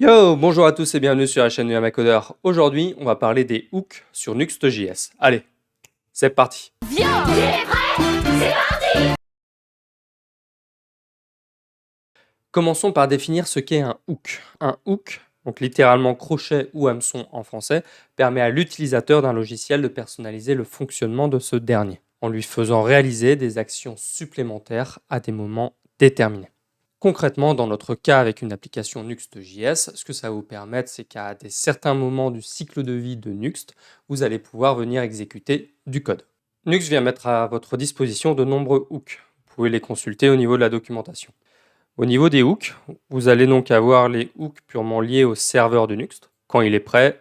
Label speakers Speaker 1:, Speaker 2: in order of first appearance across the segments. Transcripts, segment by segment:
Speaker 1: Yo, bonjour à tous et bienvenue sur la chaîne de Yamacoder. Aujourd'hui, on va parler des hooks sur Nuxt.js. Allez, c'est parti.
Speaker 2: Viens, tu es prêt? C'est parti!
Speaker 1: Commençons par définir ce qu'est un hook. Un hook, donc littéralement crochet ou hameçon en français, permet à l'utilisateur d'un logiciel de personnaliser le fonctionnement de ce dernier, en lui faisant réaliser des actions supplémentaires à des moments déterminés. Concrètement, dans notre cas avec une application Nuxt.js, ce que ça va vous permettre, c'est qu'à certains moments du cycle de vie de Nuxt, vous allez pouvoir venir exécuter du code. Nuxt vient mettre à votre disposition de nombreux hooks. Vous pouvez les consulter au niveau de la documentation. Au niveau des hooks, vous allez donc avoir les hooks purement liés au serveur de Nuxt, quand il est prêt,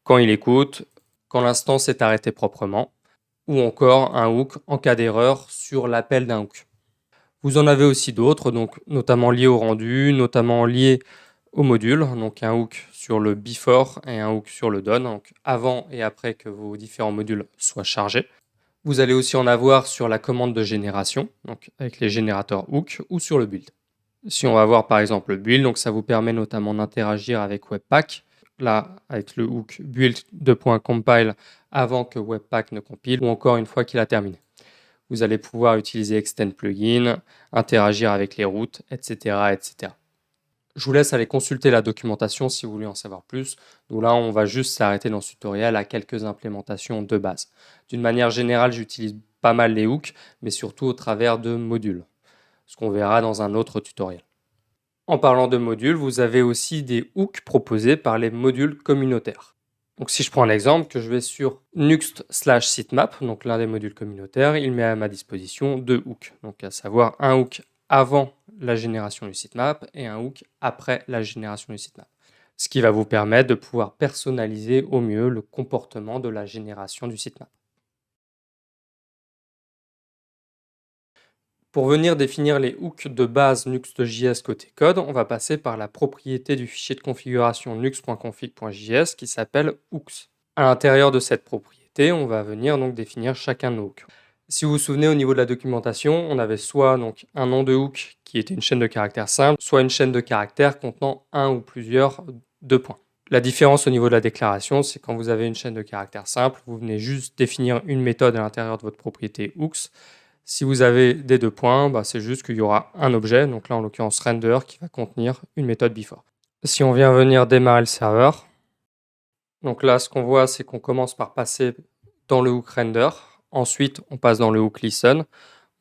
Speaker 1: quand il écoute, quand l'instance est arrêtée proprement, ou encore un hook en cas d'erreur sur l'appel d'un hook. Vous en avez aussi d'autres, donc notamment liés au rendu, notamment liés au module, donc un hook sur le before et un hook sur le done, donc avant et après que vos différents modules soient chargés. Vous allez aussi en avoir sur la commande de génération, donc avec les générateurs hook, ou sur le build. Si on va voir par exemple le build, donc ça vous permet notamment d'interagir avec Webpack, là avec le hook build.compile avant que Webpack ne compile, ou encore une fois qu'il a terminé. Vous allez pouvoir utiliser Extend Plugin, interagir avec les routes, etc., etc. Je vous laisse aller consulter la documentation si vous voulez en savoir plus. Donc là, on va juste s'arrêter dans ce tutoriel à quelques implémentations de base. D'une manière générale, j'utilise pas mal les hooks, mais surtout au travers de modules, ce qu'on verra dans un autre tutoriel. En parlant de modules, vous avez aussi des hooks proposés par les modules communautaires. Donc si je prends l'exemple que je vais sur nuxt/sitemap, donc l'un des modules communautaires, il met à ma disposition deux hooks, donc à savoir un hook avant la génération du sitemap et un hook après la génération du sitemap. Ce qui va vous permettre de pouvoir personnaliser au mieux le comportement de la génération du sitemap. Pour venir définir les hooks de base Nuxt.js côté code, on va passer par la propriété du fichier de configuration nuxt.config.js qui s'appelle hooks. À l'intérieur de cette propriété, on va venir donc définir chacun de nos hooks. Si vous vous souvenez, au niveau de la documentation, on avait soit donc un nom de hook qui était une chaîne de caractères simple, soit une chaîne de caractères contenant un ou plusieurs deux points. La différence au niveau de la déclaration, c'est quand vous avez une chaîne de caractères simple, vous venez juste définir une méthode à l'intérieur de votre propriété hooks. Si vous avez des deux points, c'est juste qu'il y aura un objet, donc là en l'occurrence render, qui va contenir une méthode before. Si on vient venir démarrer le serveur, donc là ce qu'on voit c'est qu'on commence par passer dans le hook render, ensuite on passe dans le hook listen,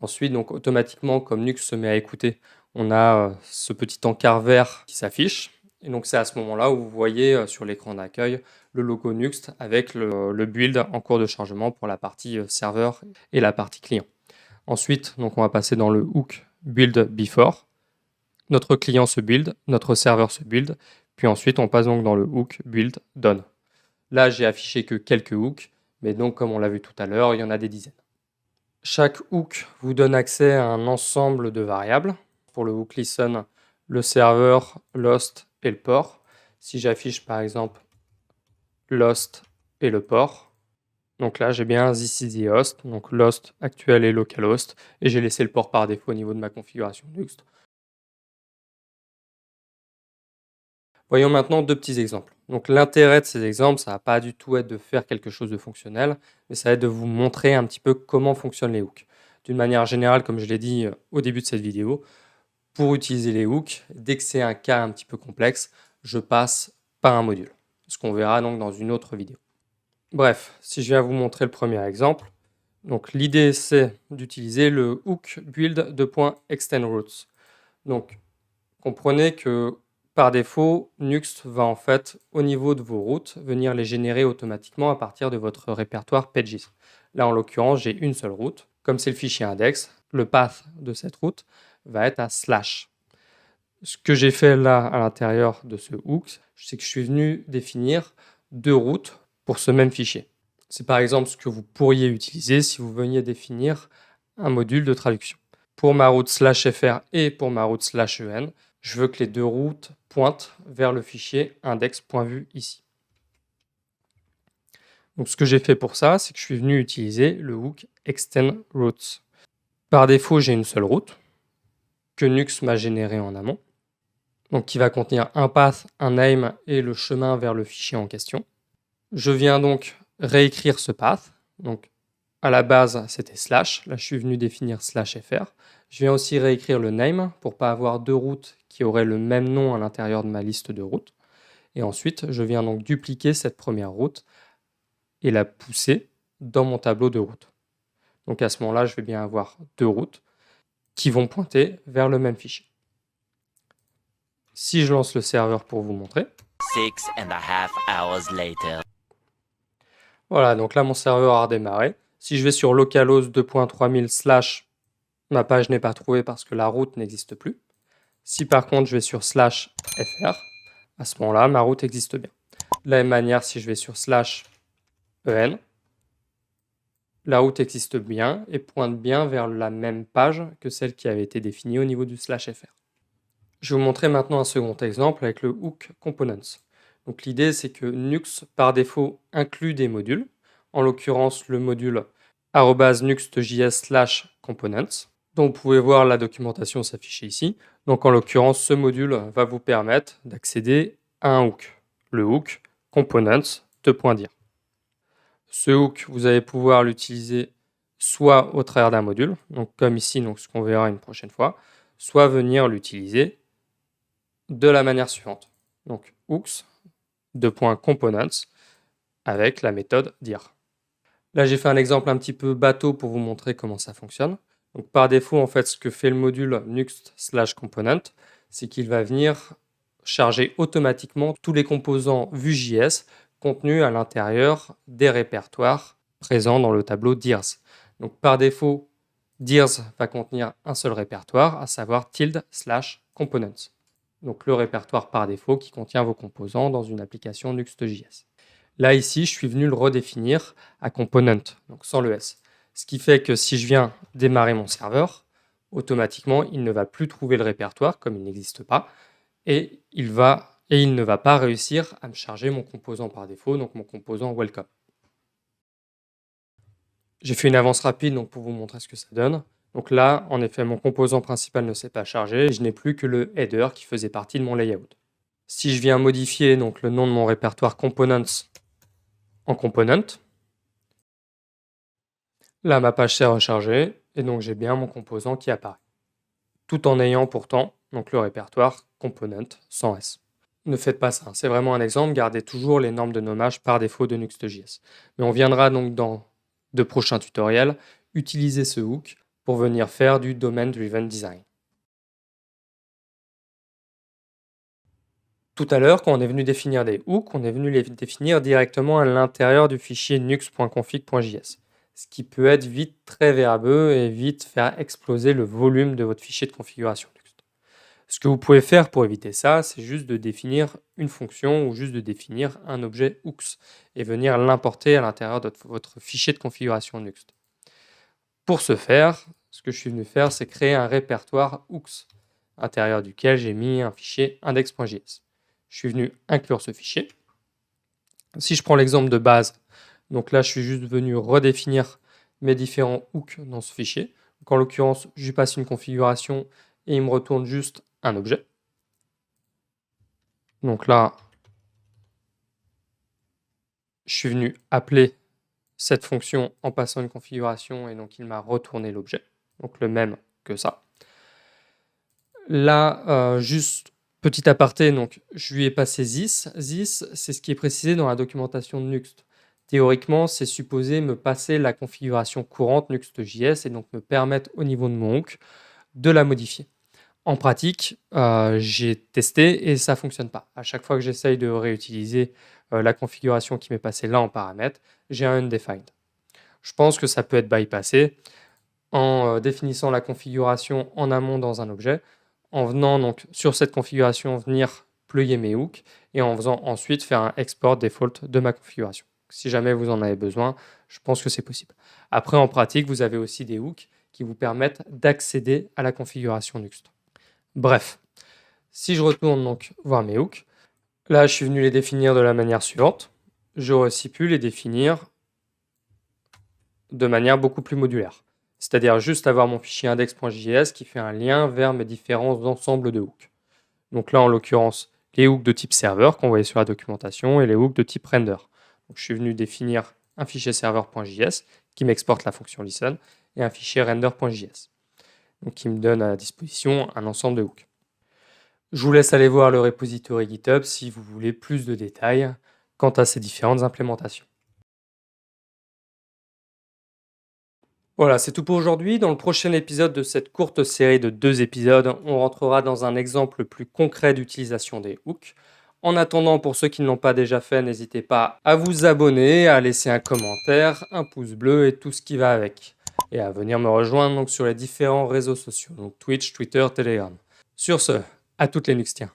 Speaker 1: ensuite donc automatiquement comme Nuxt se met à écouter, on a ce petit encart vert qui s'affiche, et donc c'est à ce moment-là où vous voyez sur l'écran d'accueil le logo Nuxt avec le build en cours de chargement pour la partie serveur et la partie client. Ensuite, donc on va passer dans le hook build before. Notre client se build, notre serveur se build, puis ensuite on passe donc dans le hook build done. Là, j'ai affiché que quelques hooks, mais donc comme on l'a vu tout à l'heure, il y en a des dizaines. Chaque hook vous donne accès à un ensemble de variables. Pour le hook listen, le serveur, l'host et le port. Si j'affiche par exemple l'host et le port, donc là, j'ai bien this is the host, donc l'host actuel et localhost, et j'ai laissé le port par défaut au niveau de ma configuration Nuxt. Voyons maintenant deux petits exemples. Donc l'intérêt de ces exemples, ça va pas du tout être de faire quelque chose de fonctionnel, mais ça va être de vous montrer un petit peu comment fonctionnent les hooks. D'une manière générale, comme je l'ai dit au début de cette vidéo, pour utiliser les hooks, dès que c'est un cas un petit peu complexe, je passe par un module, ce qu'on verra donc dans une autre vidéo. Bref, si je viens vous montrer le premier exemple, donc l'idée c'est d'utiliser le hook build.extendRoutes. Donc comprenez que par défaut, Nuxt va en fait au niveau de vos routes venir les générer automatiquement à partir de votre répertoire pages. Là en l'occurrence, j'ai une seule route. Comme c'est le fichier index, le path de cette route va être à slash. Ce que j'ai fait là à l'intérieur de ce hook, c'est que je suis venu définir deux routes pour ce même fichier. C'est par exemple ce que vous pourriez utiliser si vous veniez définir un module de traduction. Pour ma route /fr et pour ma route /en, je veux que les deux routes pointent vers le fichier index.vue ici. Donc ce que j'ai fait pour ça, c'est que je suis venu utiliser le hook extendRoutes. Par défaut, j'ai une seule route que Nuxt m'a générée en amont. donc qui va contenir un path, un name et le chemin vers le fichier en question. Je viens donc réécrire ce path. Donc à la base, c'était slash. Là, je suis venu définir slash fr. Je viens aussi réécrire le name pour ne pas avoir deux routes qui auraient le même nom à l'intérieur de ma liste de routes. Et ensuite, je viens donc dupliquer cette première route et la pousser dans mon tableau de routes. Donc à ce moment-là, je vais bien avoir deux routes qui vont pointer vers le même fichier. Si je lance le serveur pour vous montrer.
Speaker 3: 6.5 hours later.
Speaker 1: Voilà, donc là, mon serveur a redémarré. Si je vais sur localhost 2.3000 /, ma page n'est pas trouvée parce que la route n'existe plus. Si par contre, je vais sur /fr, à ce moment-là, ma route existe bien. De la même manière, si je vais sur /en, la route existe bien et pointe bien vers la même page que celle qui avait été définie au niveau du /fr. Je vais vous montrer maintenant un second exemple avec le hook components. Donc l'idée, c'est que Nuxt, par défaut, inclut des modules, en l'occurrence le module @nuxt.js/components, dont vous pouvez voir la documentation s'afficher ici. Donc en l'occurrence, ce module va vous permettre d'accéder à un hook, le hook components:2.dir. Ce hook, vous allez pouvoir l'utiliser soit au travers d'un module, donc comme ici, donc ce qu'on verra une prochaine fois, soit venir l'utiliser de la manière suivante. Donc hooks components avec la méthode dir. Là, j'ai fait un exemple un petit peu bateau pour vous montrer comment ça fonctionne. Donc par défaut, en fait, ce que fait le module nuxt/component, c'est qu'il va venir charger automatiquement tous les composants Vue.js contenus à l'intérieur des répertoires présents dans le tableau dirs. Donc par défaut, dirs va contenir un seul répertoire, à savoir tilde/components. Donc le répertoire par défaut qui contient vos composants dans une application Nuxt.js. Là, ici, je suis venu le redéfinir à component, donc sans le S. Ce qui fait que si je viens démarrer mon serveur, automatiquement, il ne va plus trouver le répertoire, comme il n'existe pas, et il ne va pas réussir à me charger mon composant par défaut, donc mon composant welcome. J'ai fait une avance rapide donc pour vous montrer ce que ça donne. Donc là, en effet, mon composant principal ne s'est pas chargé, et je n'ai plus que le header qui faisait partie de mon layout. Si je viens modifier donc, le nom de mon répertoire components en component, là ma page s'est rechargée et donc j'ai bien mon composant qui apparaît. Tout en ayant pourtant donc, le répertoire component sans S. Ne faites pas ça, c'est vraiment un exemple, gardez toujours les normes de nommage par défaut de Nuxt.js. Mais on viendra donc dans de prochains tutoriels utiliser ce hook pour venir faire du domain-driven design. Tout à l'heure, quand on est venu définir des hooks, on est venu les définir directement à l'intérieur du fichier nuxt.config.js, ce qui peut être vite très verbeux et vite faire exploser le volume de votre fichier de configuration Nuxt. Ce que vous pouvez faire pour éviter ça, c'est juste de définir une fonction ou juste de définir un objet hooks et venir l'importer à l'intérieur de votre fichier de configuration Nuxt. Pour ce faire, ce que je suis venu faire, c'est créer un répertoire hooks, à l'intérieur duquel j'ai mis un fichier index.js. Je suis venu inclure ce fichier. Si je prends l'exemple de base, donc là, je suis juste venu redéfinir mes différents hooks dans ce fichier. Donc en l'occurrence, je lui passe une configuration et il me retourne juste un objet. Donc là, je suis venu appeler cette fonction en passant une configuration et donc il m'a retourné l'objet, donc le même que ça. Là, juste petit aparté, donc je lui ai passé this. This, c'est ce qui est précisé dans la documentation de Nuxt. Théoriquement, c'est supposé me passer la configuration courante Nuxt.js et donc me permettre au niveau de mon hook de la modifier. En pratique, j'ai testé et ça ne fonctionne pas. À chaque fois que j'essaye de réutiliser la configuration qui m'est passée là en paramètres, j'ai un undefined. Je pense que ça peut être bypassé en définissant la configuration en amont dans un objet, en venant donc sur cette configuration venir plugger mes hooks et en faisant ensuite faire un export default de ma configuration. Si jamais vous en avez besoin, je pense que c'est possible. Après, en pratique, vous avez aussi des hooks qui vous permettent d'accéder à la configuration Nuxt. Bref, si je retourne donc voir mes hooks, là je suis venu les définir de la manière suivante. J'aurais aussi pu les définir de manière beaucoup plus modulaire. C'est-à-dire juste avoir mon fichier index.js qui fait un lien vers mes différents ensembles de hooks. Donc là, en l'occurrence, les hooks de type serveur qu'on voyait sur la documentation et les hooks de type render. Donc je suis venu définir un fichier serveur.js qui m'exporte la fonction listen et un fichier render.js, donc qui me donne à disposition un ensemble de hooks. Je vous laisse aller voir le repository GitHub si vous voulez plus de détails quant à ces différentes implémentations. Voilà, c'est tout pour aujourd'hui. Dans le prochain épisode de cette courte série de 2 épisodes, on rentrera dans un exemple plus concret d'utilisation des hooks. En attendant, pour ceux qui ne l'ont pas déjà fait, n'hésitez pas à vous abonner, à laisser un commentaire, un pouce bleu et tout ce qui va avec. Et à venir me rejoindre donc sur les différents réseaux sociaux, donc Twitch, Twitter, Telegram. Sur ce, à toutes les Nuxtiens.